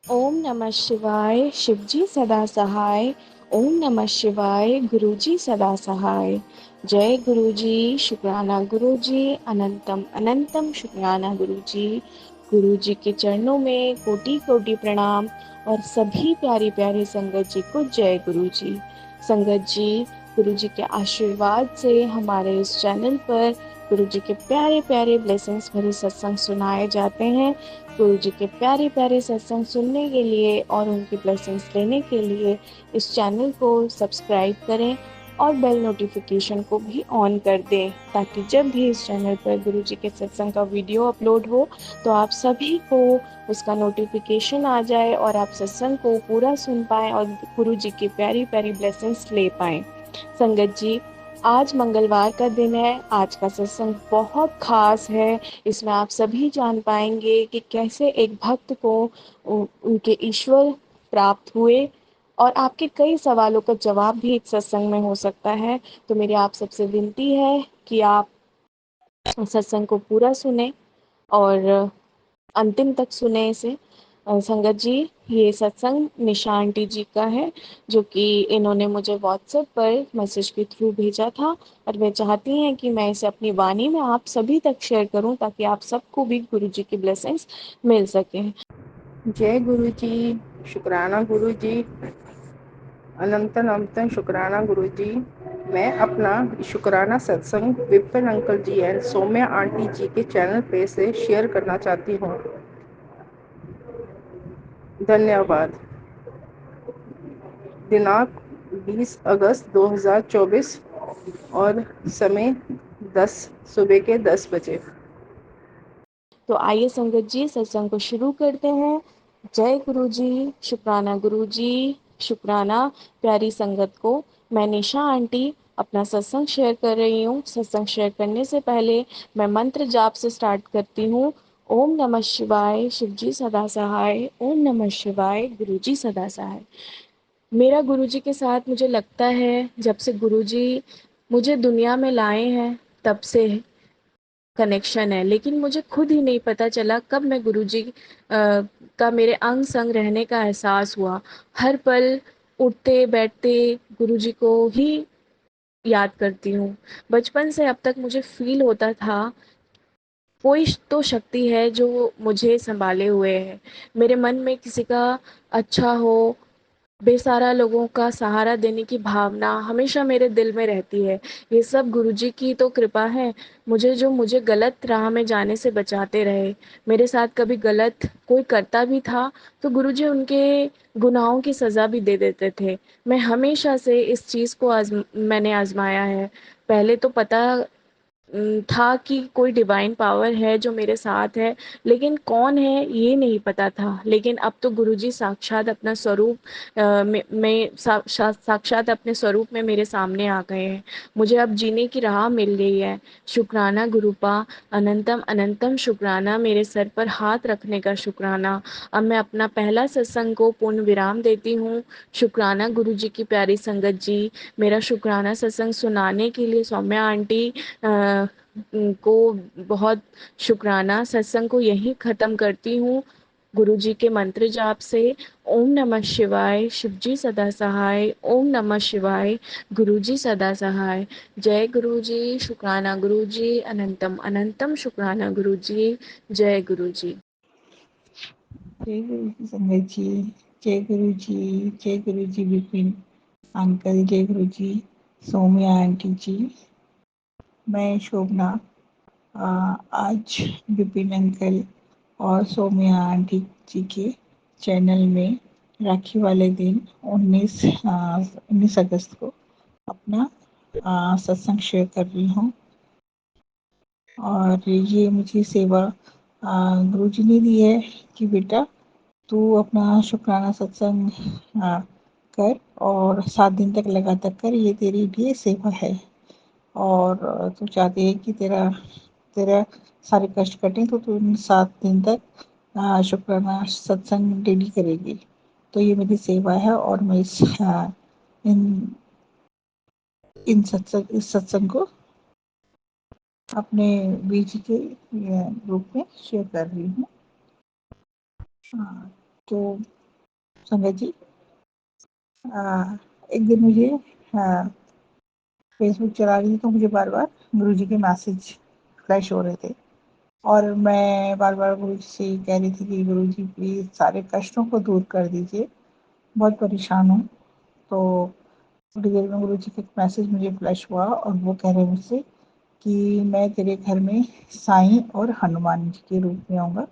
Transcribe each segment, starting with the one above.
ओम नमः शिवाय शिवजी सदा सहाय। ओम नमः शिवाय गुरुजी सदा सहाय। जय गुरुजी, शुक्राना गुरुजी, अनंतम अनंतम शुक्राना गुरुजी। गुरुजी के चरणों में कोटि कोटि प्रणाम और सभी प्यारी प्यारी संगत जी को जय गुरुजी। संगत जी, गुरुजी के आशीर्वाद से हमारे इस चैनल पर गुरुजी के प्यारे प्यारे ब्लेसिंग्स भरे सत्संग सुनाए जाते हैं। गुरु जी के प्यारे प्यारे सत्संग सुनने के लिए और उनकी ब्लेसिंग्स लेने के लिए इस चैनल को सब्सक्राइब करें और बेल नोटिफिकेशन को भी ऑन कर दें, ताकि जब भी इस चैनल पर गुरु जी के सत्संग का वीडियो अपलोड हो तो आप सभी को उसका नोटिफिकेशन आ जाए और आप सत्संग को पूरा सुन पाएँ और गुरु जी की प्यारी प्यारी ब्लेसिंग्स ले पाएँ। संगत जी, आज मंगलवार का दिन है। आज का सत्संग बहुत खास है। इसमें आप सभी जान पाएंगे कि कैसे एक भक्त को उनके ईश्वर प्राप्त हुए और आपके कई सवालों का जवाब भी इस सत्संग में हो सकता है। तो मेरी आप सबसे विनती है कि आप सत्संग को पूरा सुने और अंतिम तक सुने इसे। संगत जी, ये सत्संग निशा आंटी जी का है, जो कि इन्होंने मुझे व्हाट्सएप पर मैसेज के थ्रू भेजा था और वे चाहती हैं कि मैं इसे अपनी वाणी में आप सभी तक शेयर करूं, ताकि आप सबको भी गुरु जी की ब्लेसिंग्स मिल सकें। जय गुरु जी, शुक्राना गुरु जी, अनंतन अनंतन शुक्राना गुरु जी। मैं अपना शुक्राना सत्संग Vipin uncle ji and Saumya aunty ji के चैनल पे से शेयर करना चाहती हूँ। धन्यवाद। दिनांक 20 अगस्त 2024 और समय 10 सुबह के 10 बजे। तो आइए संगत जी, सत्संग को शुरू करते हैं। जय गुरु जी, शुक्राना गुरु जी, शुक्राना प्यारी संगत को। मैं निशा आंटी अपना सत्संग शेयर कर रही हूँ। सत्संग शेयर करने से पहले मैं मंत्र जाप से स्टार्ट करती हूँ। ओम नमः शिवाय शिवजी सदा सहाय। ओम नमः शिवाय गुरुजी सदा सहाय। मेरा गुरुजी के साथ मुझे लगता है, जब से गुरुजी मुझे दुनिया में लाए हैं तब से कनेक्शन है, लेकिन मुझे खुद ही नहीं पता चला कब मैं गुरुजी का मेरे अंग संग रहने का एहसास हुआ। हर पल उठते बैठते गुरुजी को ही याद करती हूँ। बचपन से अब तक मुझे फील होता था कोई तो शक्ति है जो मुझे संभाले हुए है। मेरे मन में किसी का अच्छा हो, बेसहारा लोगों का सहारा देने की भावना हमेशा मेरे दिल में रहती है। ये सब गुरुजी की तो कृपा है। मुझे गलत राह में जाने से बचाते रहे। मेरे साथ कभी गलत कोई करता भी था तो गुरुजी उनके गुनाहों की सज़ा भी दे देते थे। मैं हमेशा से इस चीज़ को मैंने आजमाया है। पहले तो पता था कि कोई डिवाइन पावर है जो मेरे साथ है, लेकिन कौन है ये नहीं पता था। लेकिन अब तो गुरुजी साक्षात अपना स्वरूप साक्षात अपने स्वरूप में मेरे सामने आ गए हैं। मुझे अब जीने की राह मिल गई है। शुक्राना गुरुपा, अनंतम अनंतम शुक्राना मेरे सर पर हाथ रखने का शुक्राना। अब मैं अपना पहला सत्संग को पूर्ण विराम देती हूँ। शुक्राना गुरु जी की प्यारी संगत जी, मेरा शुक्राना सत्संग सुनाने के लिए सौम्या आंटी को बहुत शुक्राना। सत्संग को यहीं ख़त्म करती हूँ गुरु जी के मंत्र जाप से। ओम नमः शिवाय शिवजी सदा सहाय। ओम नमः शिवाय गुरु जी सदा सहाय। जय गुरु जी, शुक्राना गुरु जी, अनंतम अनंतम शुक्राना गुरु जी। जय गुरु जी। जय गुरु जी संगत जी, जय गुरु जी, जय गुरु जी विपिन अंकल, जय गुरु जी सौम्या आंटी जी। मैं शोभना आज विपिन अंकल और सौम्या आंटी जी के चैनल में राखी वाले दिन 19 अगस्त को अपना सत्संग शेयर कर रही हूँ। और ये मुझे सेवा गुरु जी ने दी है कि बेटा तू अपना शुक्राना सत्संग कर और 7 दिन तक लगातार कर, ये तेरी लिए सेवा है। और तू चाहती है कि तेरा सारे कष्ट कटें, तो तू इन 7 दिन तक शुक्राना सत्संग डेली करेगी। तो ये मेरी सेवा है और मैं इन इस सत्संग को अपने बीच के रूप में शेयर कर रही हूँ। तो संगत जी, एक दिन मुझे फेसबुक चला रही थी तो मुझे बार बार गुरु जी के मैसेज फ्लैश हो रहे थे और मैं बार बार गुरु जी से कह रही थी कि गुरु जी प्लीज़ सारे कष्टों को दूर कर दीजिए, बहुत परेशान हूँ। तो थोड़ी देर में गुरु जी का एक मैसेज मुझे फ्लैश हुआ और वो कह रहे मुझसे कि मैं तेरे घर में साईं और हनुमान जी के रूप में आऊँगा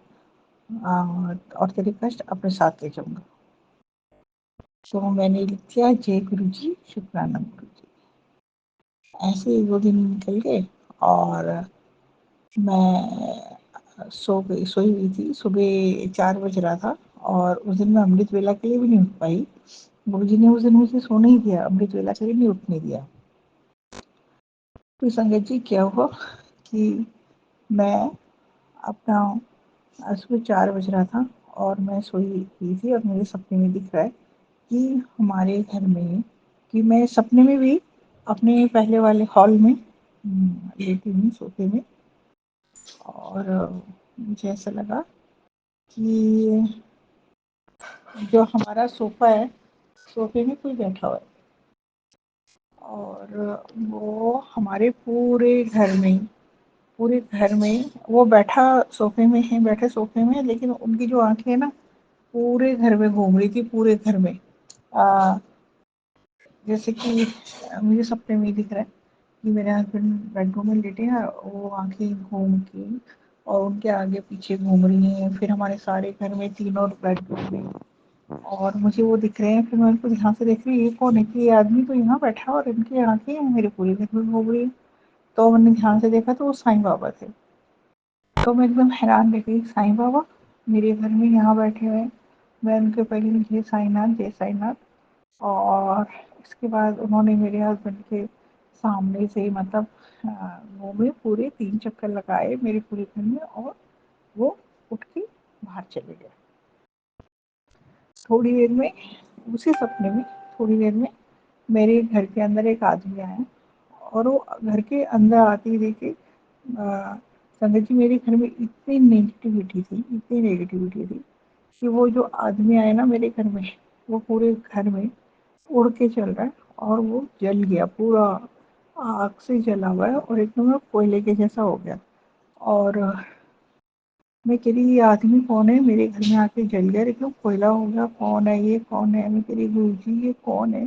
और तेरे कष्ट अपने साथ ले जाऊँगा। तो मैंने लिख दिया, जय गुरु जी, शुक्राना गुरु जी। ऐसे ही 2 दिन निकल गए और मैं सोई हुई थी। सुबह 4 बज रहा था और उस दिन मैं अमृत वेला के लिए भी नहीं उठ पाई। गुरु जी ने उस दिन मुझे सोने ही दिया, अमृत वेला के लिए नहीं उठने दिया। तो संगत जी क्या हुआ कि मैं अपना सुबह 4 बज रहा था और मैं सोई हुई थी और मुझे सपने में दिख रहा है कि हमारे घर में, कि मैं सपने में भी अपने पहले वाले हॉल में लेटी हूँ सोफे में और मुझे ऐसा लगा कि जो हमारा सोफा है, सोफे में कोई बैठा हुआ है और वो हमारे पूरे घर में वो बैठा सोफे में है, बैठे सोफे में है, लेकिन उनकी जो आंखें है ना पूरे घर में घूम रही थी, पूरे घर में। जैसे कि मुझे सपने में दिख रहा है कि मेरे हस्बैंड बेडरूम में लेटे हैं, वो आंखें घूम के और उनके आगे पीछे घूम रही हैं। फिर हमारे सारे घर में तीनों बेडरूम में और मुझे वो दिख रहे हैं। फिर मैं उनको ध्यान से देख रही हूँ, ये कौन है, कि ये आदमी तो यहाँ बैठा है और इनकी आंखें मेरे पूरे घर में घूम रही है। तो मैंने ध्यान से देखा तो वो साईं बाबा थे। तो मैं एकदम हैरान रह गई, साईं बाबा मेरे घर में यहाँ बैठे हुए हैं। मैं उनके पहले जय साईनाथ, जय साईनाथ। और इसके बाद उन्होंने मेरे हस्बैंड के सामने से मतलब घूमे, पूरे 3 चक्कर लगाए मेरे पूरे घर में और वो उठ के बाहर चले गए। थोड़ी देर में, उसी सपने में थोड़ी देर में मेरे घर के अंदर एक आदमी आया और वो घर के अंदर आते ही देखे संगत जी मेरे घर में इतनी नेगेटिविटी थी कि वो जो आदमी आया ना मेरे घर में, वो पूरे घर में उड़ के चल रहा है और वो जल गया, पूरा आग से जला हुआ है और एकदम कोयले के जैसा हो गया। और मैं कह रही ये आदमी कौन है, मेरे घर में आके जल गया, एकदम कोयला हो गया, कौन है ये, कौन है। मैं कह रही गुरु जी ये कौन है।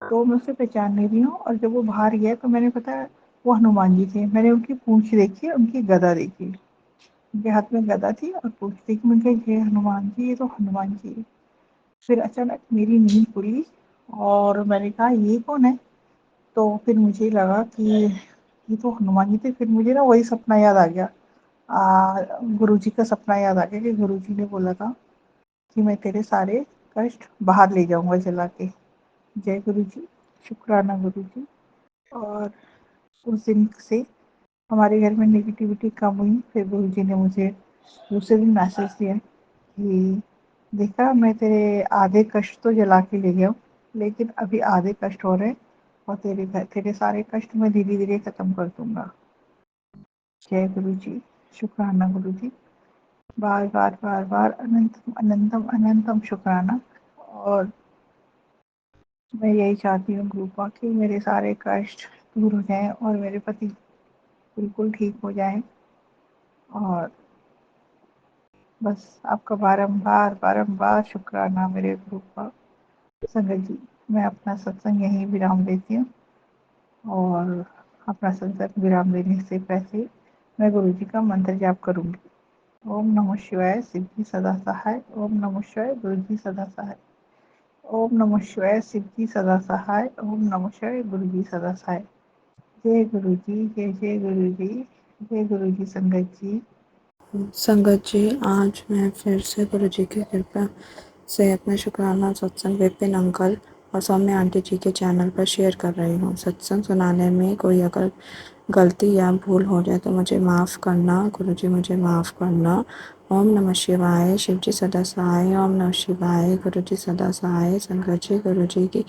तो मैं उसे पहचान नहीं रही हूँ और जब वो बाहर गया तो मैंने पता वो हनुमान जी थे। मैंने उनकी पूंछ देखी, उनकी गदा देखी, उनके हाथ में गदा थी और पूंछ देखी। मैंने कहा ये हनुमान जी, ये तो हनुमान जी है। फिर अचानक मेरी नींद खुली और मैंने कहा ये कौन है। तो फिर मुझे लगा कि ये तो हनुमान जी थे। फिर मुझे ना वही सपना याद आ गया, गुरु जी का सपना याद आ गया कि गुरु जी ने बोला था कि मैं तेरे सारे कष्ट बाहर ले जाऊंगा जला के। जय गुरु जी, शुक्राना गुरु जी। और उस दिन से हमारे घर में नेगेटिविटी कम हुई। फिर गुरु जी ने मुझे दूसरे दिन मैसेज दिया कि देखा मैं तेरे आधे कष्ट तो जला के ले गया हूँ, लेकिन अभी आधे कष्ट हो रहे हैं और तेरे सारे कष्ट मैं धीरे धीरे खत्म कर दूंगा। जय गुरु जी, शुक्राना गुरु जी। बार बार बार बार अनंतम अनंतम अनंतम शुक्राना। और मैं यही चाहती हूँ गुरुपा कि मेरे सारे कष्ट दूर हो जाएं और मेरे पति बिल्कुल ठीक हो जाएं। और बस आपका बारंबार बारंबार शुक्राना मेरे गुरुपा। संगत जी, मैं अपना सत्संग यहीं विराम देती हूँ और अपना सत्संग विराम देने से पहले मैं गुरु जी का मंत्र जाप करूँगी। ओम नमः शिवाय, सिद्धि सदा सहाय। ओम नमः शिवाय, गुरु जी सदा सहाय। ओम नमः शिवाय, सिद्धि सदा सहाय। ओम नमः शिवाय, गुरु जी सदा सहाय। जय गुरु जी, जय जय गुरु जी, जय गुरु जी। संगत जी, आज मैं फिर से गुरु जी की कृपा से अपना शुक्राना सत्संग विपिन अंकल और सौम्य आंटी जी के चैनल पर शेयर कर रही हूँ। सत्संग सुनाने में कोई अगर गलती या भूल हो जाए तो मुझे माफ़ करना, गुरु जी मुझे माफ़ करना। ओम नमः शिवाय, शिव जी सदा सहाय। ओम नमः शिवाय, गुरु जी सदा सहाय। संगत जी, गुरु जी की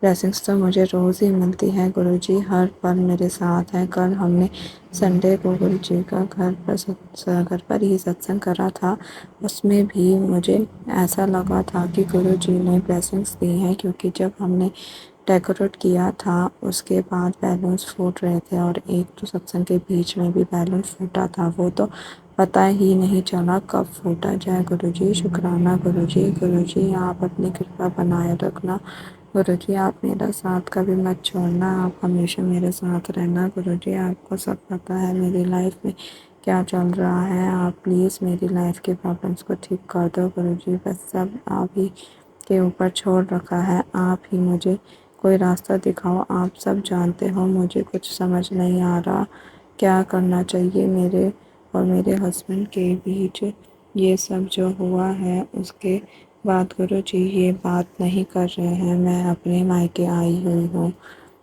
ब्लेसिंग्स तो मुझे रोज़ ही मिलती है। गुरुजी हर पल मेरे साथ हैं। कल हमने संडे को गुरुजी का घर पर ही सत्संग करा था। उसमें भी मुझे ऐसा लगा था कि गुरुजी ने ब्लेसिंग्स दी हैं, क्योंकि जब हमने डेकोरेट किया था उसके बाद बैलून्स फूट रहे थे और एक तो सत्संग के बीच में भी बैलून फूटा था। वो तो पता ही नहीं चला कब फूटा। जय गुरुजी, शुक्राना गुरुजी। गुरुजी आप अपनी कृपा बनाए रखना। गुरुजी आप मेरा साथ कभी मत छोड़ना, आप हमेशा मेरे साथ रहना। गुरुजी आपको सब पता है मेरी लाइफ में क्या चल रहा है। आप प्लीज़ मेरी लाइफ के प्रॉब्लम्स को ठीक कर दो गुरुजी। बस सब आप ही के ऊपर छोड़ रखा है। आप ही मुझे कोई रास्ता दिखाओ। आप सब जानते हो मुझे कुछ समझ नहीं आ रहा क्या करना चाहिए। मेरे और मेरे हस्बैंड के बीच ये सब जो हुआ है उसके बाद गुरुजी ये बात नहीं कर रहे हैं। मैं अपने मायके आई हुई हूँ।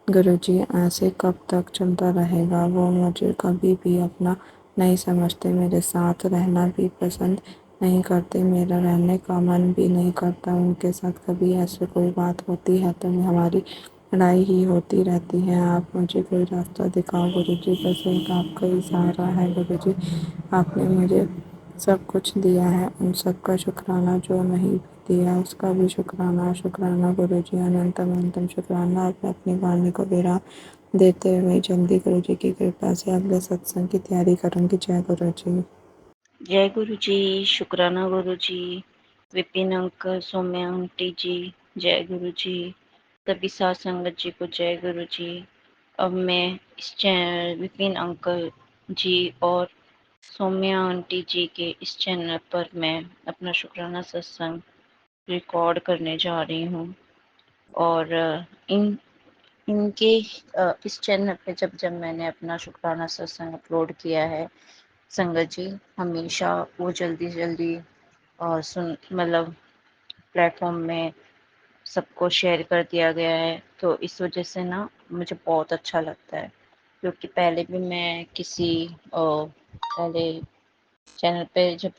गुरुजी ऐसे कब तक चलता रहेगा। वो मुझे कभी भी अपना नहीं समझते, मेरे साथ रहना भी पसंद नहीं करते, मेरा रहने का मन भी नहीं करता उनके साथ। कभी ऐसे कोई बात होती है तो हमारी लड़ाई ही होती रहती है। आप मुझे कोई रास्ता दिखाओ गुरुजी। बस एक आपका ही सहारा है गुरुजी। आपने मुझे सब कुछ दिया है, उन सब का शुक्राना। जो नहीं दिया उसका भी शुक्राना। शुक्राना गुरुजी, अनंतम अनंतम शुक्राना। आप अपनी वाणी को विराम देते हुए जल्दी गुरुजी की कृपा से अगले सत्संग की तैयारी करूँगी। जय गुरुजी। जय गुरु जी, शुक्राना गुरु जी, विपिन अंकल, सौम्या आंटी जी, जय गुरु जी, सभी साथ संगत जी को जय गुरु जी। अब मैं इस चैनल विपिन अंकल जी और सौम्या आंटी जी के इस चैनल पर मैं अपना शुक्राना सत्संग रिकॉर्ड करने जा रही हूँ। और इन इनके इस चैनल पे जब जब मैंने अपना शुक्राना सत्संग अपलोड किया है, संगत जी हमेशा वो जल्दी जल्दी सुन मतलब प्लेटफॉर्म में सबको शेयर कर दिया गया है। तो इस वजह से ना मुझे बहुत अच्छा लगता है, क्योंकि पहले भी मैं किसी पहले चैनल पे जब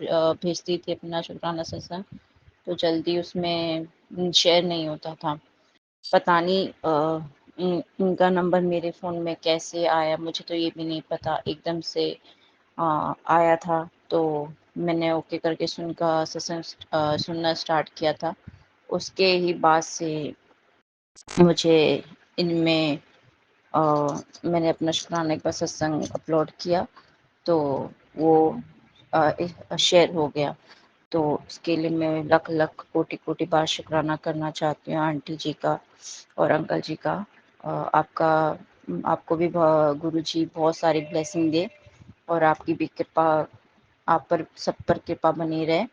भेजती थी अपना शुक्राना सत्संग, तो जल्दी उसमें शेयर नहीं होता था। पता नहीं इनका नंबर मेरे फ़ोन में कैसे आया, मुझे तो ये भी नहीं पता। एकदम से आया था, तो मैंने ओके करके सत्संग सुनना स्टार्ट किया था। उसके ही बाद से मुझे इनमें मैंने अपना शुक्राना का सत्संग अपलोड किया, तो वो शेयर हो गया। तो उसके लिए मैं लख लख कोटि कोटि बार शुक्राना करना चाहती हूँ आंटी जी का और अंकल जी का। आपको भी गुरु जी बहुत सारी ब्लेसिंग दे और आपकी भी कृपा, आप पर सब पर कृपा बनी रहे।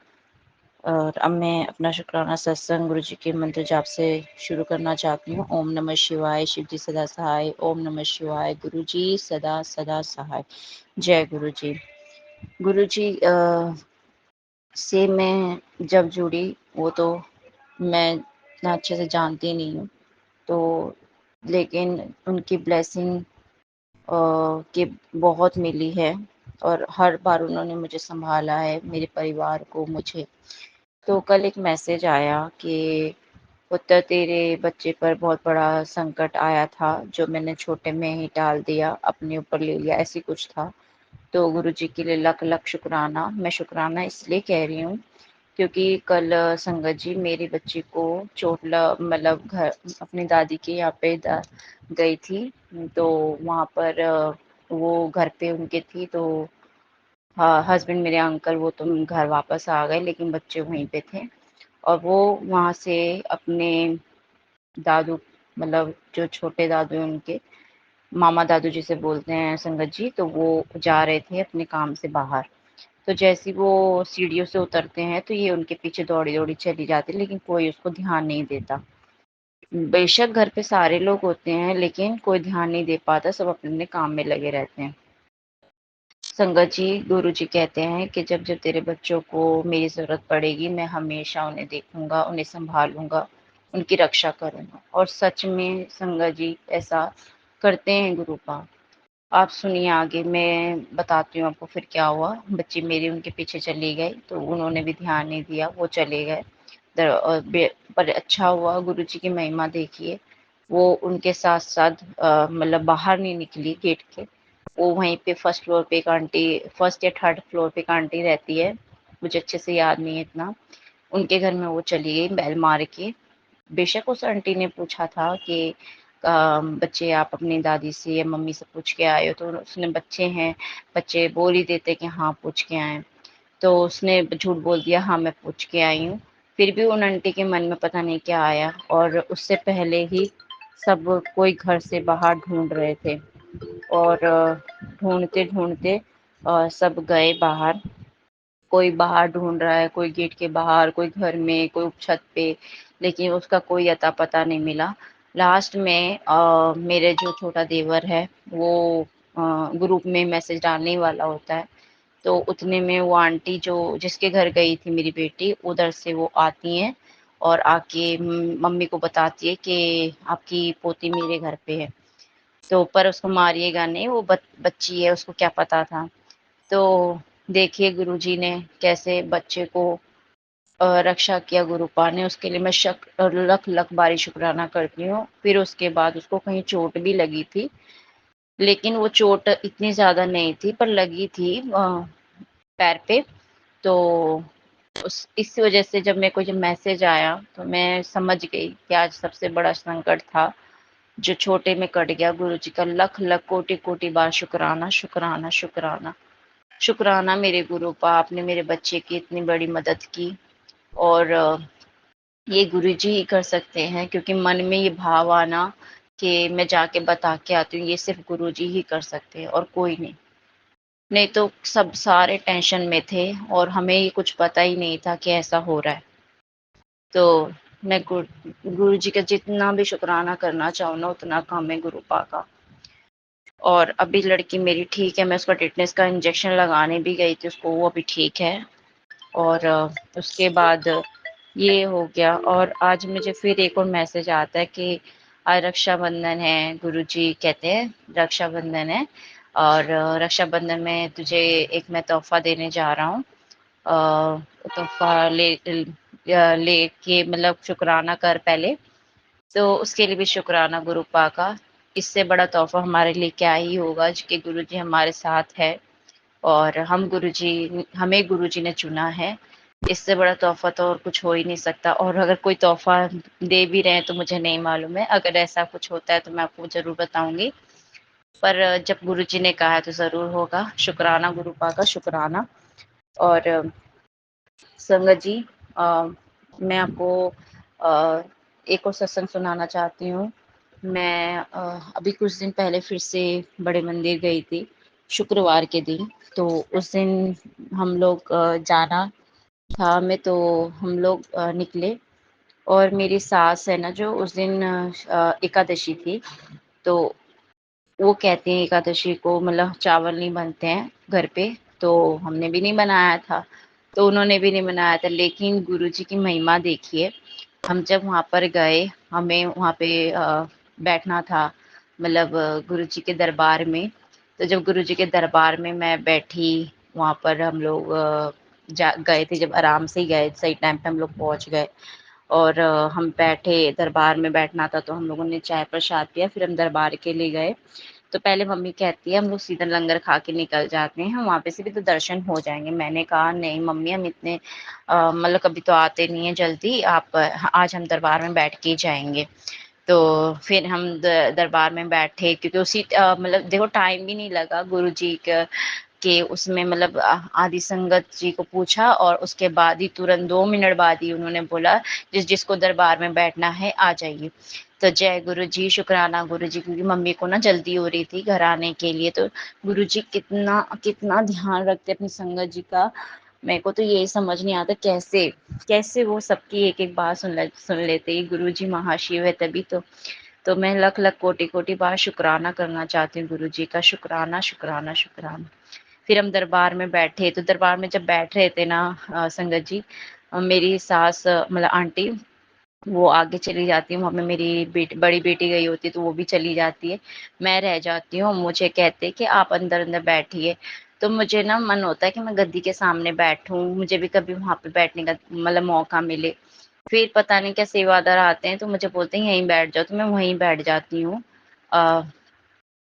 और अब मैं अपना शुक्राना सत्संग गुरु जी के मंत्र जाप से शुरू करना चाहती हूँ। ओम नमः शिवाय, शिव जी सदा सहाय। ओम नमः शिवाय, गुरु जी सदा सदा सहाय। जय गुरु जी। गुरु जी से मैं जब जुड़ी, वो तो मैं इतना अच्छे से जानती नहीं हूँ, तो लेकिन उनकी ब्लेसिंग के बहुत मिली है और हर बार उन्होंने मुझे संभाला है, मेरे परिवार को, मुझे। तो कल एक मैसेज आया कि पुत्र तेरे बच्चे पर बहुत बड़ा संकट आया था, जो मैंने छोटे में ही टाल दिया, अपने ऊपर ले लिया, ऐसी कुछ था। तो गुरु जी के लिए लख लख शुक्राना। मैं शुक्राना इसलिए कह रही हूँ क्योंकि कल संगत जी मेरी बच्ची को मतलब घर अपनी दादी के यहाँ पे गई थी, तो वहाँ पर वो घर पे उनके थी, तो हाँ, हस्बैंड मेरे अंकल वो तो घर वापस आ गए, लेकिन बच्चे वहीं पे थे। और वो वहाँ से अपने दादू, मतलब जो छोटे दादू हैं उनके, मामा दादू जिसे बोलते हैं संगत जी, तो वो जा रहे थे अपने काम से बाहर। तो जैसे ही वो सीढ़ियों से उतरते हैं तो ये उनके पीछे दौड़ी दौड़ी चली जाती है, लेकिन कोई उसको ध्यान नहीं देता। बेशक घर पे सारे लोग होते हैं, लेकिन कोई ध्यान नहीं दे पाता, सब अपने अपने काम में लगे रहते हैं। संगत जी, गुरु जी कहते हैं कि जब जब तेरे बच्चों को मेरी ज़रूरत पड़ेगी, मैं हमेशा उन्हें देखूँगा, उन्हें सँभालूँगा, उनकी रक्षा करूँगा। और सच में संगत जी ऐसा करते हैं गुरु पाक। आप सुनिए आगे, मैं बताती हूँ आपको फिर क्या हुआ। बच्ची मेरी उनके पीछे चली गई, तो उन्होंने भी ध्यान नहीं दिया, वो चले गए। पर अच्छा हुआ, गुरु जी की महिमा देखिए। वो उनके साथ-साथ मतलब बाहर नहीं निकली गेट के। वो वहीं पे फर्स्ट फ्लोर पे एक आंटी, फर्स्ट या थर्ड फ्लोर पे एक आंटी रहती है, मुझे अच्छे से याद नहीं है इतना। उनके घर में वो चली गई बेल मार के। बेशक उस आंटी ने पूछा था कि बच्चे आप अपनी दादी से या मम्मी से पूछ के आए हो? तो उसने बच्चे हैं, बच्चे बोल ही देते कि हाँ, पूछ के आए हैं। तो उसने झूठ बोल दिया, हाँ, मैं पूछ के आई हूँ। फिर भी उन आंटी के मन में पता नहीं क्या आया और उससे पहले ही सब कोई घर से बाहर ढूँढ रहे थे और ढूँढते-ढूँढते सब गए बाहर। कोई बाहर ढूँढ रहा है, कोई गेट के बाहर, कोई घर में, कोई छत पे, लेकिन उसका कोई अता-पता नहीं मिला। लास्ट में मेरे जो छोटा देवर है, वो ग्रुप में मैसेज डालने ही वाला होता है, तो उतने में वो आंटी जो जिसके घर गई थी मेरी बेटी, उधर से वो आती हैं और आके मम्मी को बताती है कि आपकी पोती मेरे घर पे है। तो पर उसको मारिएगा नहीं, वो बच्ची है, उसको क्या पता था। तो देखिए गुरुजी ने कैसे बच्चे को रक्षा किया गुरुपा ने, उसके लिए मैं लख-लख बारी शुक्राना करती हूँ। फिर उसके बाद उसको कहीं चोट भी लगी थी, लेकिन वो चोट इतनी ज़्यादा नहीं थी पर लगी थी पैर पे। तो उस इस वज़ह से जब मेरे को जब मैसेज आया तो मैं समझ गई कि आज सबसे बड़ा संकट था, जो छोटे में कट गया। गुरुजी का लख-लख कोटि-कोटि बार शुक्राना, शुक्राना, शुक्राना। शुक्राना मेरे गुरुपा, आपने मेरे बच्चे की इतनी बड़ी मदद की और ये गुरुजी ही कर सकते हैं, क्योंकि मन में ये भाव आना कि मैं जाके बता के आती हूँ, ये सिर्फ़ गुरुजी ही कर सकते हैं और कोई नहीं। नहीं तो सब सारे टेंशन में थे और हमें ये कुछ पता ही नहीं था कि ऐसा हो रहा है। तो मैं गुरुजी का जितना भी शुक्राना करना चाहूँ ना उतना कम है गुरुपा का। और अभी लड़की मेरी ठीक है, मैं उसको टिटनेस का इंजेक्शन लगाने भी गई थी उसको, वो अभी ठीक है। और उसके बाद ये हो गया और आज मुझे फिर एक और मैसेज आता है कि आज रक्षाबंधन है, गुरुजी कहते हैं रक्षाबंधन है और रक्षाबंधन में तुझे एक मैं तोहफ़ा देने जा रहा हूँ। तोहफ़ा लेके मतलब शुकराना कर पहले, तो उसके लिए भी शुकराना गुरुपा का। इससे बड़ा तोहफ़ा हमारे लिए क्या ही होगा कि गुरुजी हमारे साथ है और हमें गुरुजी ने चुना है। इससे बड़ा तोहफ़ा तो और कुछ हो ही नहीं सकता और अगर कोई तोहफ़ा दे भी रहे हैं तो मुझे नहीं मालूम है। अगर ऐसा कुछ होता है तो मैं आपको ज़रूर बताऊँगी। पर जब गुरुजी ने कहा है तो ज़रूर होगा। शुकराना गुरुपा का शुकराना। और संगत जी, मैं आपको एक और सत्संग सुनाना चाहती हूँ। मैं अभी कुछ दिन पहले फिर से बड़े मंदिर गई थी, शुक्रवार के दिन। तो उस दिन हम लोग जाना था हमें, तो हम लोग निकले और मेरी सास है ना जो उस दिन एकादशी थी, तो वो कहती हैं एकादशी को मतलब चावल नहीं बनते हैं घर पे, तो हमने भी नहीं बनाया था, तो उन्होंने भी नहीं बनाया था। लेकिन गुरुजी की महिमा देखिए, हम जब वहाँ पर गए, हमें वहाँ पे बैठना था मतलब गुरुजी के दरबार में। तो जब गुरुजी के दरबार में मैं बैठी, वहाँ पर हम लोग जा गए थे, जब आराम से ही गए, सही टाइम पे हम लोग पहुँच गए और हम बैठे, दरबार में बैठना था तो हम लोगों ने चाय प्रसाद पिया, फिर हम दरबार के लिए गए। तो पहले मम्मी कहती है हम लोग सीधा लंगर खा के निकल जाते हैं, वहाँ पे से भी तो दर्शन हो जाएँगे। मैंने कहा नहीं मम्मी, हम इतने मतलब कभी तो आते नहीं हैं जल्दी, आप आज हम दरबार में बैठ के ही जाएँगे। तो फिर हम दरबार में बैठे, क्योंकि उसी मतलब देखो टाइम भी नहीं लगा गुरुजी का के उसमें मतलब आदि संगत जी को पूछा और उसके बाद ही तुरंत 2 मिनट बाद ही उन्होंने बोला जिसको दरबार में बैठना है आ जाइए। तो जय गुरु जी, शुक्राना गुरु जी, क्योंकि मम्मी को ना जल्दी हो रही थी घर आने के लिए, तो गुरु जी कितना कितना ध्यान रखते अपनी संगत जी का। मेरे को तो यही समझ नहीं आता कैसे कैसे वो सबकी एक-एक बात सुन लेते। ये गुरु जी महाशिव है तभी तो। तो मैं लख-लख कोटि-कोटि बार शुकराना करना चाहती हूँ गुरु जी का। शुकराना, शुकराना, शुकराना। फिर हम दरबार में बैठे, तो दरबार में जब बैठ रहे थे ना संगत जी, मेरी सास मतलब आंटी वो आगे चली जाती है, वहाँ पे मेरी बड़ी बेटी गई होती है तो वो भी चली जाती है। मैं रह जाती हूँ, मुझे कहते हैं कि आप अंदर-अंदर बैठिए। तो मुझे ना मन होता है कि मैं गद्दी के सामने बैठूँ, मुझे भी कभी वहाँ पे बैठने का मतलब मौका मिले। फिर पता नहीं क्या सेवादार आते हैं तो मुझे बोलते हैं यहीं बैठ जाओ, तो मैं वहीं बैठ जाती हूँ। अ,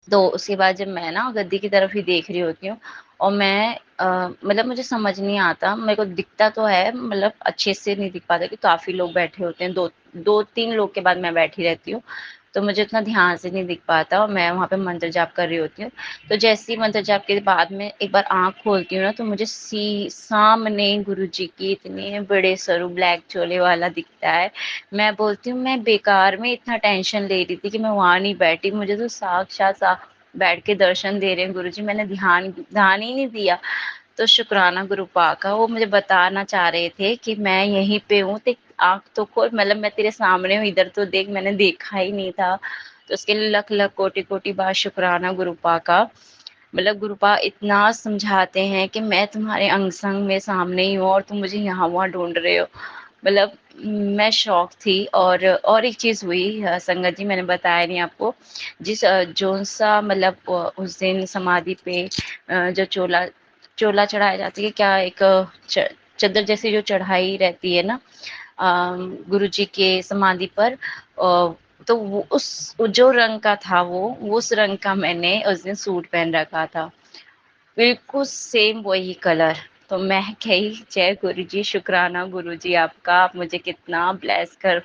तो उसके बाद जब मैं ना गद्दी की तरफ ही देख रही होती हूँ और मैं मतलब मुझे समझ नहीं आता, मेरे को दिखता तो है, मतलब अच्छे से नहीं दिख पाता कि काफ़ी लोग बैठे होते हैं, 2-3 लोग के बाद मैं बैठी रहती हूँ, तो मुझे उतना ध्यान से नहीं दिख पाता और मैं वहाँ पे मंत्र जाप कर रही होती हूँ। तो जैसे ही मंत्र जाप के बाद में एक बार आँख खोलती हूँ ना, तो मुझे सामने गुरुजी की इतने बड़े सरू ब्लैक चोले वाला दिखता है। मैं बोलती हूँ मैं बेकार में इतना टेंशन ले रही थी कि मैं वहाँ नहीं बैठी, मुझे तो साक्षात बैठ के दर्शन दे रहे हैं गुरुजी, मैंने ध्यान ध्यान ही नहीं दिया। तो शुक्राना गुरुपा का, वो मुझे बताना चाह रहे थे कि मैं यहीं पे हूँ, ते आँख तो खोल, मतलब मैं तेरे सामने हूँ, इधर तो देख, मैंने देखा ही नहीं था। तो उसके लिए लख-लख कोटि-कोटि बार शुक्राना गुरुपा का। मतलब गुरुपा इतना समझाते हैं कि मैं तुम्हारे अंग-संग में सामने ही हूँ और तुम मुझे यहाँ-वहाँ ढूँढ रहे हो। मतलब मैं शॉक थी। और एक चीज़ हुई संगत जी, मैंने बताया नहीं आपको। जौन-सा मतलब उस दिन समाधि पे जो चोला चोला चढ़ाया जाती है, क्या एक च चद्दर जैसी जो चढ़ाई रहती है ना गुरुजी के समाधि पर, तो वो उस जो रंग का था वो, उस रंग का मैंने उस दिन सूट पहन रखा था। बिल्कुल सेम वही कलर। तो मैं कही जय गुरुजी, शुक्राना गुरुजी आपका, आप मुझे कितना ब्लेस कर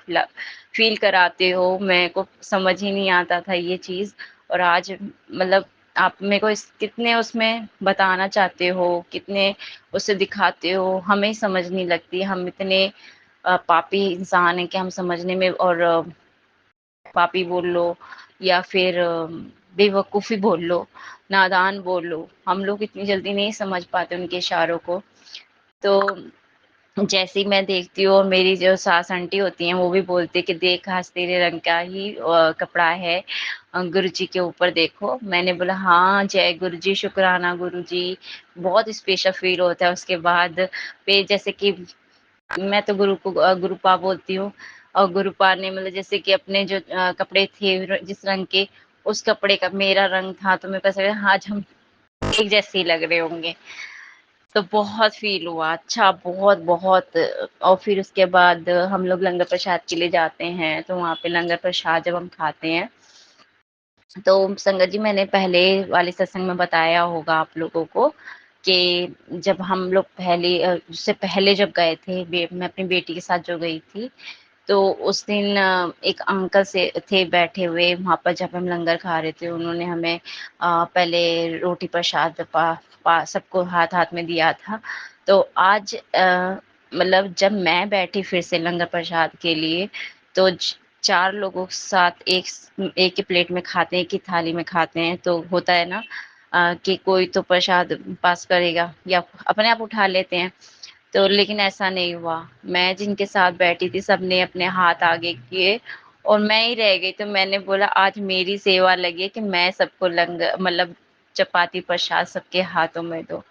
फ़ील कराते हो, मेरे को समझ ही नहीं आता था ये चीज़। और आज मतलब आप मेरे को इस कितने उसमें बताना चाहते हो, कितने उसे दिखाते हो, हमें समझ नहीं लगती। हम इतने पापी इंसान हैं कि हम समझने में और पापी बोल लो या फिर बेवकूफ़ी बोल लो, नादान बोल लो, हम लोग इतनी जल्दी नहीं समझ पाते उनके इशारों को। तो जैसे ही मैं देखती हूँ और मेरी जो सास आंटी होती हैं वो भी बोलती है कि देख आज तेरे रंग का ही कपड़ा है, गुरुजी के ऊपर देखो। मैंने बोला हाँ, जय गुरुजी, शुक्राना गुरुजी। बहुत स्पेशल फ़ील होता है उसके बाद पे, जैसे कि मैं तो गुरुपा बोलती हूँ। और गुरुपा ने मतलब जैसे कि अपने जो कपड़े थे जिस रंग के, उस कपड़े का मेरा रंग था, तो मेरे को ऐसा लगा आज हम एक जैसे ही लग रहे होंगे। तो बहुत फ़ील हुआ अच्छा, बहुत-बहुत। और फिर उसके बाद हम लोग लंगर प्रसाद के लिए जाते हैं, तो वहाँ पे लंगर प्रसाद जब हम खाते हैं, तो संगत जी मैंने पहले वाले सत्संग में बताया होगा आप लोगों को कि जब हम लोग उससे पहले जब गए थे, मैं अपनी बेटी के साथ जो गई थी, तो उस दिन एक अंकल से थे बैठे हुए वहाँ पर जब हम लंगर खा रहे थे, उन्होंने हमें पहले रोटी प्रसाद सबको हाथ-हाथ में दिया था। तो आज मतलब जब मैं बैठी फिर से लंगर प्रसाद के लिए, तो 4 लोगों के साथ एक ही प्लेट में खाते हैं, एक ही थाली में खाते हैं, तो होता है ना कि कोई तो प्रसाद पास करेगा या अपने आप उठा लेते हैं। तो लेकिन ऐसा नहीं हुआ। मैं जिनके साथ बैठी थी सबने अपने हाथ आगे किए और मैं ही रह गई। तो मैंने बोला आज मेरी सेवा लगी है कि मैं सबको मतलब चपाती प्रसाद सबके हाथों में दूँ।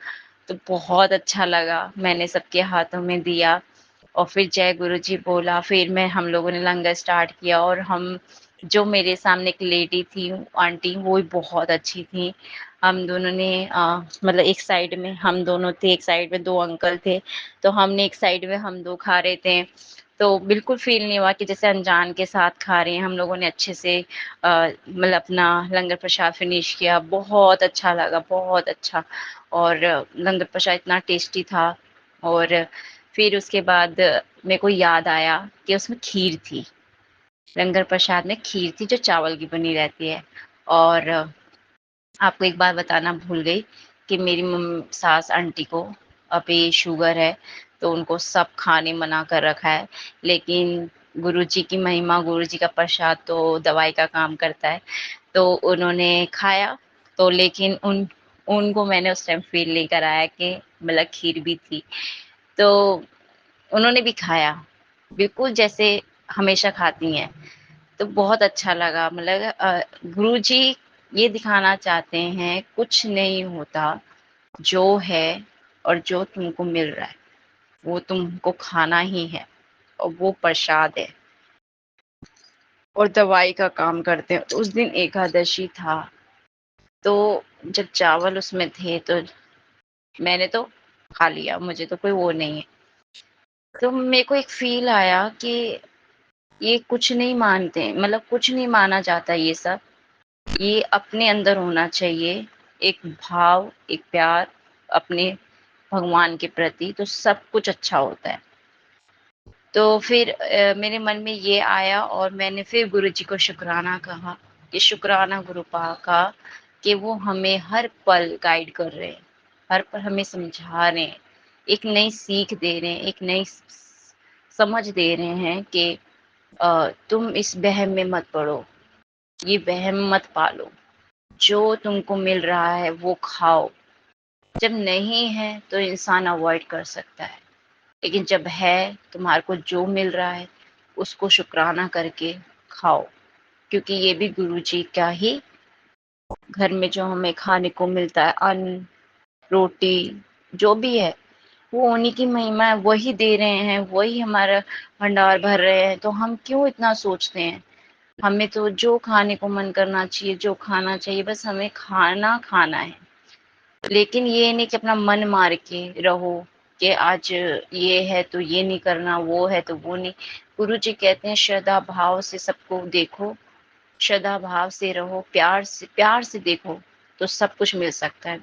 तो बहुत अच्छा लगा, मैंने सबके हाथों में दिया और फिर जय गुरुजी बोला, फिर हम लोगों ने लंगर स्टार्ट किया। और हम जो मेरे सामने एक लेडी थी, आंटी, वो भी बहुत अच्छी थी। हम दोनों ने मतलब एक साइड में हम दोनों थे, एक साइड में 2 अंकल थे, तो हमने एक साइड में हम 2 खा रहे थे। तो बिल्कुल फ़ील नहीं हुआ कि जैसे अनजान के साथ खा रहे हैं। हम लोगों ने अच्छे से मतलब अपना लंगर प्रसाद फिनिश किया, बहुत अच्छा लगा, बहुत अच्छा। और लंगर प्रसाद इतना टेस्टी था। और फिर उसके बाद मेरे को याद आया कि उसमें खीर थी, लंगर प्रसाद में खीर थी जो चावल की बनी रहती है। और आपको एक बात बताना भूल गई कि मेरी सास आंटी को अभी शुगर है, तो उनको सब खाने मना कर रखा है। लेकिन गुरुजी की महिमा, गुरुजी का प्रसाद तो दवाई का काम करता है, तो उन्होंने खाया। तो लेकिन उनको मैंने उस टाइम फ़ील नहीं कराया कि मतलब खीर भी थी। तो उन्होंने भी खाया, बिल्कुल जैसे हमेशा खाती हैं। तो बहुत अच्छा लगा। मतलब गुरुजी ये दिखाना चाहते हैं कुछ नहीं होता, जो है और जो तुमको मिल रहा है, वो तुमको खाना ही है और वो प्रसाद है और दवाई का काम करते हैं। तो उस दिन एकादशी था, तो जब चावल उसमें थे तो मैंने तो खा लिया, मुझे तो कोई वो नहीं है। तो मेरे को एक फ़ील आया कि ये कुछ नहीं मानते, मतलब कुछ नहीं माना जाता ये सब। ये अपने अंदर होना चाहिए, एक भाव, एक प्यार अपने भगवान के प्रति, तो सब कुछ अच्छा होता है। तो फिर मेरे मन में ये आया और मैंने फिर गुरुजी को शुकराना कहा कि शुकराना गुरु पा का कि वो हमें हर पल गाइड कर रहे हैं, हर पल हमें समझा रहे हैं, एक नई सीख दे रहे हैं, एक नई समझ दे रहे हैं कि तुम इस वहम में मत पड़ो, ये वहम मत पालो, जो तुमको मिल रहा है वो खाओ। जब नहीं है तो इंसान अवॉइड कर सकता है, लेकिन जब है, तुम्हारे को जो मिल रहा है उसको शुक्राना करके खाओ, क्योंकि ये भी गुरुजी का ही घर में जो हमें खाने को मिलता है, अन्न, रोटी, जो भी है, वो उन्हीं की महिमा है, वही दे रहे हैं, वही हमारा भंडार भर रहे हैं। तो हम क्यों इतना सोचते हैं? हमें तो जो खाने को मन करना चाहिए, जो खाना चाहिए, बस हमें खाना खाना है। लेकिन ये नहीं कि अपना मन मार के रहो कि आज ये है तो ये नहीं करना, वो है तो वो नहीं। गुरुजी कहते हैं श्रद्धा भाव से सबको देखो, श्रद्धा भाव से रहो, प्यार से देखो, तो सब कुछ मिल सकता है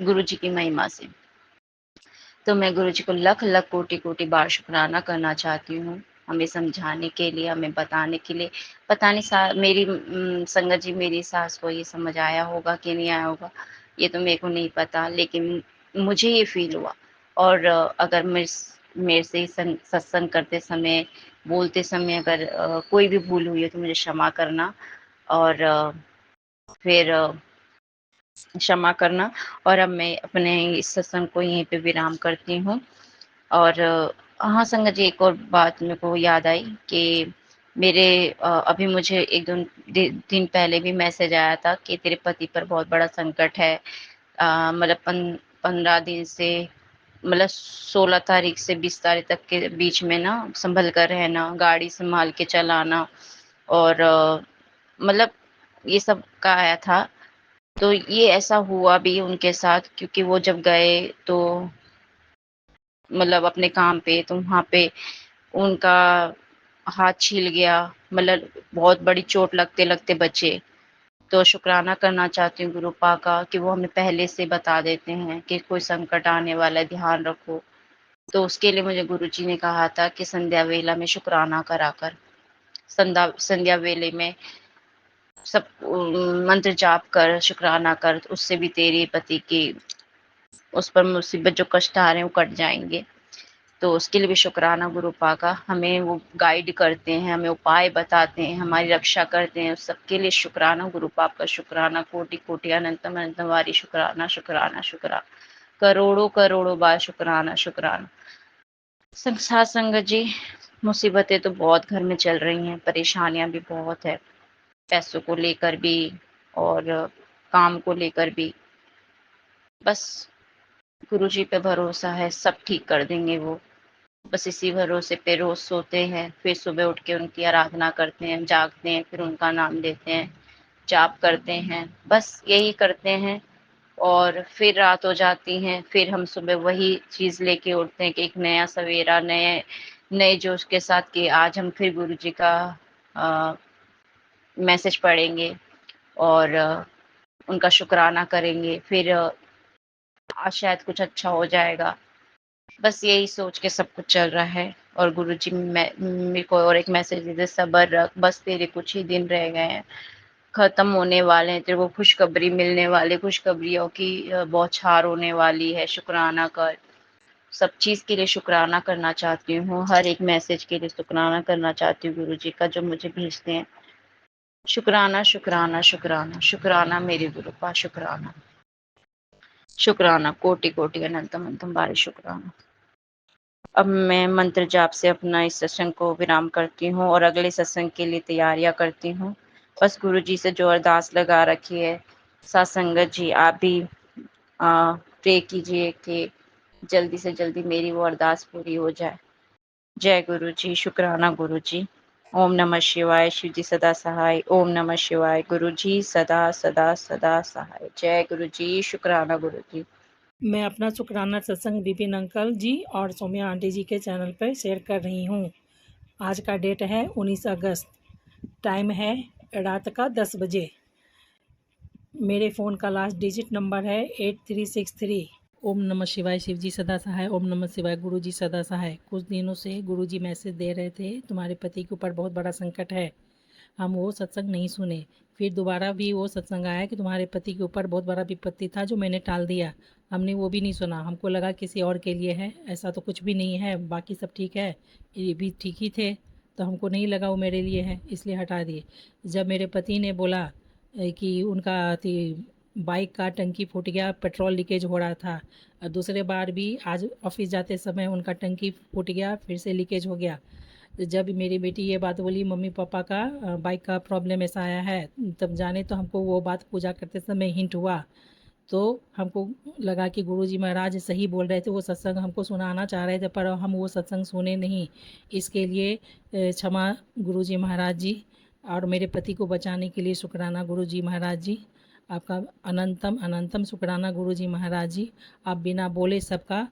गुरुजी की महिमा से। तो मैं गुरुजी को लख लख कोटि कोटि बार शुक्राना करना चाहती हूँ, हमें समझाने के लिए, हमें बताने के लिए। पता नहीं मेरी संगत जी, मेरी सास को ये समझ आया होगा कि नहीं आया होगा, ये तो मेरे को नहीं पता, लेकिन मुझे ये फील हुआ। और अगर मेरे से सत्संग करते समय, बोलते समय अगर कोई भी भूल हुई है तो मुझे क्षमा करना। और फिर क्षमा करना। और अब मैं अपने इस सत्संग को यहीं पे विराम करती हूँ। और हाँ संगत जी, एक और बात मेरे को याद आई कि मेरे अभी मुझे 1-2 दिन पहले भी मैसेज आया था कि तेरे पति पर बहुत बड़ा संकट है। मतलब 15 दिन से, मतलब 16 तारीख से 20 तारीख तक के बीच में ना संभल कर रहना, गाड़ी संभाल के चलाना, और मतलब ये सब का आया था। तो ये ऐसा हुआ भी उनके साथ, क्योंकि वो जब गए तो मतलब अपने काम पे, तो वहाँ पे उनका हाथ छिल गया, मतलब बहुत बड़ी चोट लगते-लगते बचे। तो शुकराना करना चाहती हूँ गुरु पा का कि वो हमें पहले से बता देते हैं कि कोई संकट आने वाला है, ध्यान रखो। तो उसके लिए मुझे गुरुजी ने कहा था कि संध्या वेला में शुकराना करा कर। संध्या वेले में सब मंत्र जाप कर, शुकराना कर, उससे भी तेरे पति की उस पर मुसीबत जो कष्ट आ रहे हैं वो कट जाएँगे। तो उसके लिए भी शुकराना गुरु पाका, हमें वो गाइड करते हैं, हमें उपाय बताते हैं, हमारी रक्षा करते हैं, उस सबके लिए शुकराना गुरु पाप का शुकराना, कोटि-कोटि अनंतम अनंतम वारी शुकराना, शुकराना, करोड़ों करोड़ों बार शुकराना, शुकराना। साध संगत जी, मुसीबतें तो बहुत घर में चल रही हैं, परेशानियाँ भी बहुत है, पैसों को लेकर भी और काम को लेकर भी। बस गुरुजी पे भरोसा है, सब ठीक कर देंगे वो। बस इसी भरोसे पे रोज सोते हैं, फिर सुबह उठ के उनकी आराधना करते हैं, जागते हैं, फिर उनका नाम लेते हैं, जाप करते हैं, बस यही करते हैं। और फिर रात हो जाती है, फिर हम सुबह वही चीज़ लेके उठते हैं कि एक नया सवेरा, नए नए जोश के साथ कि आज हम फिर गुरु जी का अ, मैसेज पढ़ेंगे और उनका शुकराना करेंगे, फिर आज शायद कुछ अच्छा हो जाएगा। बस यही सोच के सब कुछ चल रहा है। और गुरुजी मेरे को और एक मैसेज दे दे, सब्र रख, बस तेरे कुछ ही दिन रह गए हैं, खत्म होने वाले हैं, तेरे को खुशखबरी मिलने वाली, खुशखबरियों की बौछार होने वाली है, शुक्राना कर। सब चीज़ के लिए शुक्राना करना चाहती हूँ, हर एक मैसेज के लिए शुक्राना करना चाहती हूँ गुरुजी का जो मुझे भेजते हैं। शुक्राना, शुक्राना, शुक्राना, शुक्राना मेरे गुरु का, शुक्राना, शुक्राना, कोटि-कोटि अनंतम अनंतम बार शुक्राना। अब मैं मंत्र जाप से अपना इस सत्संग को विराम करती हूँ और अगले सत्संग के लिए तैयारियां करती हूँ। बस गुरु जी से जो अरदास लगा रखी है, साथ संगत जी आप भी प्रे कीजिए कि जल्दी से जल्दी मेरी वो अरदास पूरी हो जाए। जय गुरु जी, शुक्राना गुरु जी। ओम नमः शिवाय, शिव जी सदा सहाय। ओम नमः शिवाय, गुरु जी सदा सदा सदा सहाय। जय गुरु जी, शुक्राना गुरु जी। मैं अपना शुक्राना सत्संग विपिन अंकल जी और सौम्या आंटी जी के चैनल पर शेयर कर रही हूँ। आज का डेट है 19 अगस्त, टाइम है रात का 10 बजे। मेरे फ़ोन का लास्ट डिजिट नंबर है 8363। ओम नमः शिवाय, शिव जी सदा सहाय। ओम नमः शिवाय, गुरु जी सदा सहाय। कुछ दिनों से गुरु जी मैसेज दे रहे थे, तुम्हारे पति के ऊपर बहुत बड़ा संकट है। हम वो सत्संग नहीं सुने। फिर दोबारा भी वो सत्संग आया कि तुम्हारे पति के ऊपर बहुत बड़ा विपत्ति था जो मैंने टाल दिया। हमने वो भी नहीं सुना, हमको लगा किसी और के लिए है। ऐसा तो कुछ भी नहीं है, बाकी सब ठीक है, ये भी ठीक ही थे, तो हमको नहीं लगा वो मेरे लिए है, इसलिए हटा दिए। जब मेरे पति ने बोला कि उनका बाइक का टंकी फूट गया, पेट्रोल लीकेज हो रहा था, और दूसरे बार भी आज ऑफिस जाते समय उनका टंकी फूट गया, फिर से लीकेज हो गया। जब मेरी बेटी ये बात बोली मम्मी पापा का बाइक का प्रॉब्लम ऐसा आया है, तब जाने तो हमको वो बात पूजा करते समय हिंट हुआ। तो हमको लगा कि गुरुजी महाराज सही बोल रहे थे, वो सत्संग हमको सुनाना चाह रहे थे, पर हम वो सत्संग सुने नहीं। इसके लिए क्षमा गुरुजी महाराज जी, और मेरे पति को बचाने के लिए शुक्राना गुरुजी महाराज जी। आपका अनंतम अनंतम शुक्राना गुरुजी महाराज जी। आप बिना बोले सबका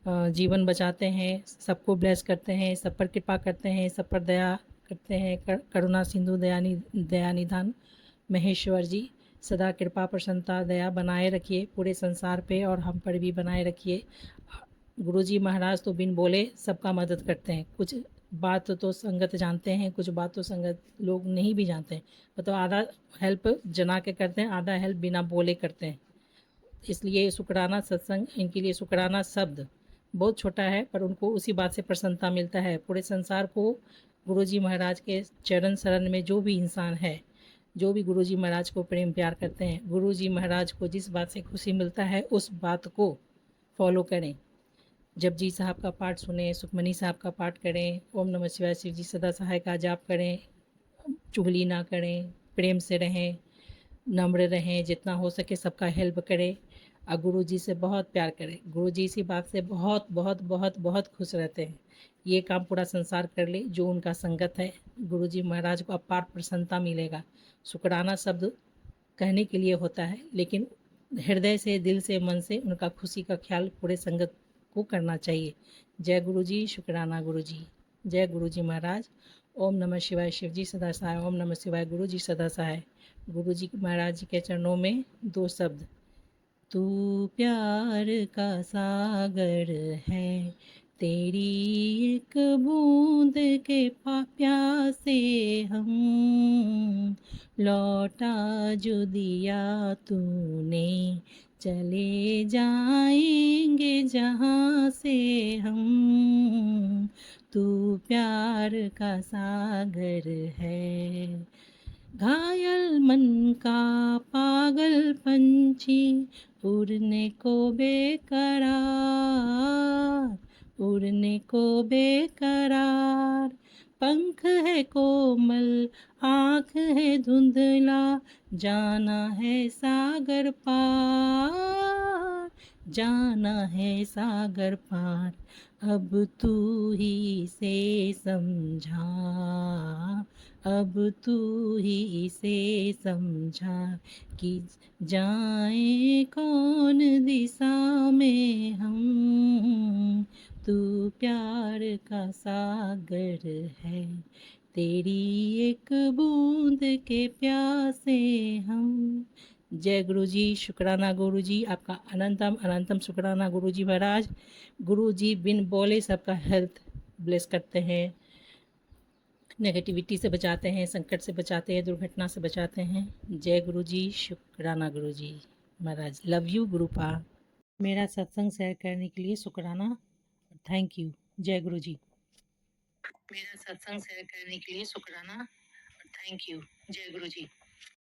जीवन बचाते हैं, सबको ब्लेस करते हैं, सब पर कृपा करते हैं, सब पर दया करते हैं। करुणा सिंधु दया निधान महेश्वर जी, सदा कृपा प्रसन्नता दया बनाए रखिए पूरे संसार पे, और हम पर भी बनाए रखिए। गुरुजी महाराज तो बिन बोले सबका मदद करते हैं। कुछ बात तो संगत जानते हैं, कुछ बात तो संगत लोग नहीं भी जानते हैं, मतलब आधा हेल्प जना के करते हैं, आधा हेल्प बिना बोले करते हैं। इसलिए शुक्राना सत्संग इनके लिए, शुक्राना शब्द बहुत छोटा है, पर उनको उसी बात से प्रसन्नता मिलता है। पूरे संसार को गुरुजी महाराज के चरण शरण में जो भी इंसान है, जो भी गुरुजी महाराज को प्रेम प्यार करते हैं, गुरुजी महाराज को जिस बात से खुशी मिलता है उस बात को फॉलो करें। जपजी साहब का पाठ सुने, सुखमनी साहब का पाठ करें, ओम नमः शिवाय, शिव जी सदा सहाय का जाप करें, चुगली ना करें, प्रेम से रहें, नम्र रहें, जितना हो सके सबका हेल्प करें, और गुरु जी से बहुत प्यार करें। गुरु जी इसी बात से बहुत बहुत बहुत बहुत खुश रहते हैं। ये काम पूरा संसार कर ले जो उनका संगत है, गुरु जी महाराज को अपार प्रसन्नता मिलेगा। शुक्राना शब्द कहने के लिए होता है, लेकिन हृदय से, दिल से, मन से उनका खुशी का ख्याल पूरे संगत को करना चाहिए। जय गुरु जी, शुक्राना गुरु जी, जय गुरु जी महाराज। ओम नमः शिवाय, शिव जी सदा सहाय। ओम नमः शिवाय, गुरु जी सदा सहाय। गुरु जी महाराज जी के चरणों में 2 शब्द। तू प्यार का सागर है, तेरी एक बूंद के प्यासे हम, लौटा जो दिया तूने, चले जाएंगे जहाँ से हम। तू प्यार का सागर है, घायल मन का पागल पंछी, उड़ने को बेकरार, उड़ने को बेकरार। पंख है कोमल, आँख है धुंधला, जाना है सागर पार, जाना है सागर पार। अब तू ही से समझा, अब तू ही से समझा, कि जाए कौन दिशा में हम। तू प्यार का सागर है, तेरी एक बूंद के प्यासे हम। जय गुरु जी, शुक्राना गुरु जी, आपका अनंतम अनंतम शुक्राना गुरु जी महाराज। गुरु जी बिन बोले सबका हेल्थ ब्लेस करते हैं, नेगेटिविटी से बचाते हैं, संकट से बचाते हैं, दुर्घटना से बचाते हैं। जय गुरु जी, शुक्राना गुरु जी महाराज। Love you गुरुपा। मेरा सत्संग शेयर करने के लिए शुक्राना, थैंक यू। जय गुरु जी। मेरा सत्संग शेयर करने के लिए शुक्राना, थैंक यू। जय गुरु जी।